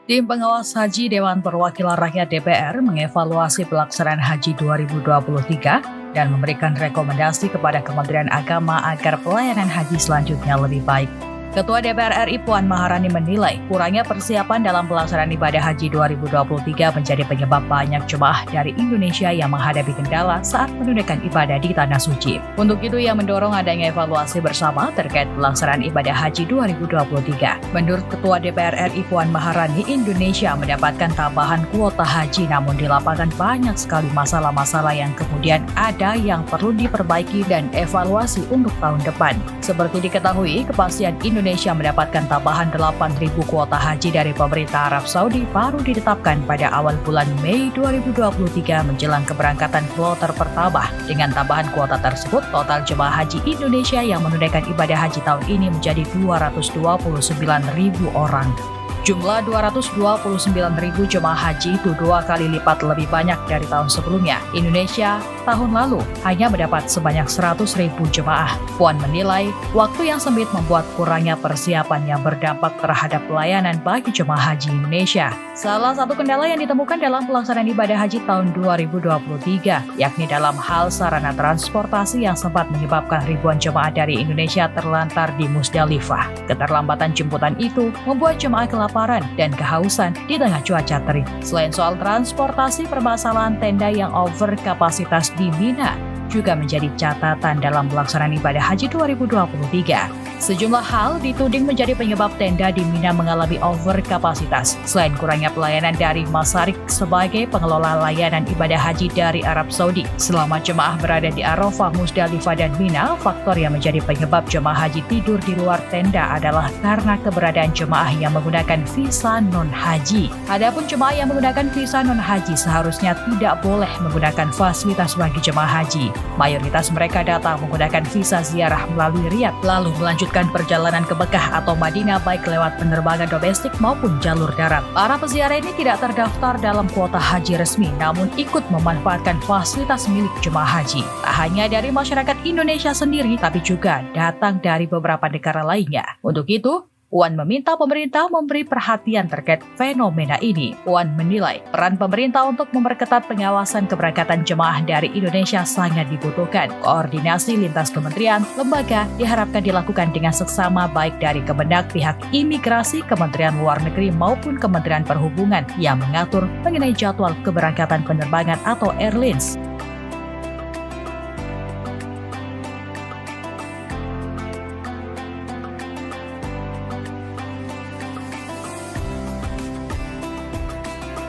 Tim Pengawas Haji Dewan Perwakilan Rakyat DPR mengevaluasi pelaksanaan Haji 2023 dan memberikan rekomendasi kepada Kementerian Agama agar pelayanan haji selanjutnya lebih baik. Ketua DPR RI Puan Maharani menilai kurangnya persiapan dalam pelaksanaan ibadah haji 2023 menjadi penyebab banyak jemaah dari Indonesia yang menghadapi kendala saat menunaikan ibadah di Tanah Suci. Untuk itu, ia mendorong adanya evaluasi bersama terkait pelaksanaan ibadah haji 2023. Menurut Ketua DPR RI Puan Maharani, Indonesia mendapatkan tambahan kuota haji, namun di lapangan banyak sekali masalah-masalah yang kemudian ada yang perlu diperbaiki dan evaluasi untuk tahun depan. Seperti diketahui, kepastian Indonesia mendapatkan tambahan 8.000 kuota haji dari pemerintah Arab Saudi baru ditetapkan pada awal bulan Mei 2023 menjelang keberangkatan kloter pertama. Dengan tambahan kuota tersebut, total jemaah haji Indonesia yang menunaikan ibadah haji tahun ini menjadi 229.000 orang. Jumlah 229.000 jemaah haji itu 2 kali lipat lebih banyak dari tahun sebelumnya. Indonesia tahun lalu hanya mendapat sebanyak 100.000 jemaah. Puan menilai waktu yang sempit membuat kurangnya persiapan yang berdampak terhadap pelayanan bagi jemaah haji Indonesia. Salah satu kendala yang ditemukan dalam pelaksanaan ibadah haji tahun 2023, yakni dalam hal sarana transportasi yang sempat menyebabkan ribuan jemaah dari Indonesia terlantar di Musdalifah. Keterlambatan jemputan itu membuat jemaah kelaparan dan kehausan di tengah cuaca terik. Selain soal transportasi, permasalahan tenda yang over kapasitas di Mina juga menjadi catatan dalam pelaksanaan ibadah haji 2023. Sejumlah hal dituding menjadi penyebab tenda di Mina mengalami over kapasitas. Selain kurangnya pelayanan dari Masarik sebagai pengelola layanan ibadah haji dari Arab Saudi, selama jemaah berada di Arafah, Musdalifah, dan Mina, faktor yang menjadi penyebab jemaah haji tidur di luar tenda adalah karena keberadaan jemaah yang menggunakan visa non-haji. Adapun jemaah yang menggunakan visa non-haji seharusnya tidak boleh menggunakan fasilitas bagi jemaah haji. Mayoritas mereka datang menggunakan visa ziarah melalui Riyadh, lalu melanjutkan perjalanan ke Mekah atau Madinah baik lewat penerbangan domestik maupun jalur darat. Para peziarah ini tidak terdaftar dalam kuota haji resmi, namun ikut memanfaatkan fasilitas milik jemaah haji. Tak hanya dari masyarakat Indonesia sendiri, tapi juga datang dari beberapa negara lainnya. Untuk itu, Puan meminta pemerintah memberi perhatian terkait fenomena ini. Puan menilai peran pemerintah untuk memperketat pengawasan keberangkatan jemaah dari Indonesia sangat dibutuhkan. Koordinasi lintas kementerian, lembaga diharapkan dilakukan dengan seksama baik dari Kemendak, pihak imigrasi, Kementerian Luar Negeri maupun Kementerian Perhubungan yang mengatur mengenai jadwal keberangkatan penerbangan atau airlines.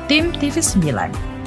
Tim TV 9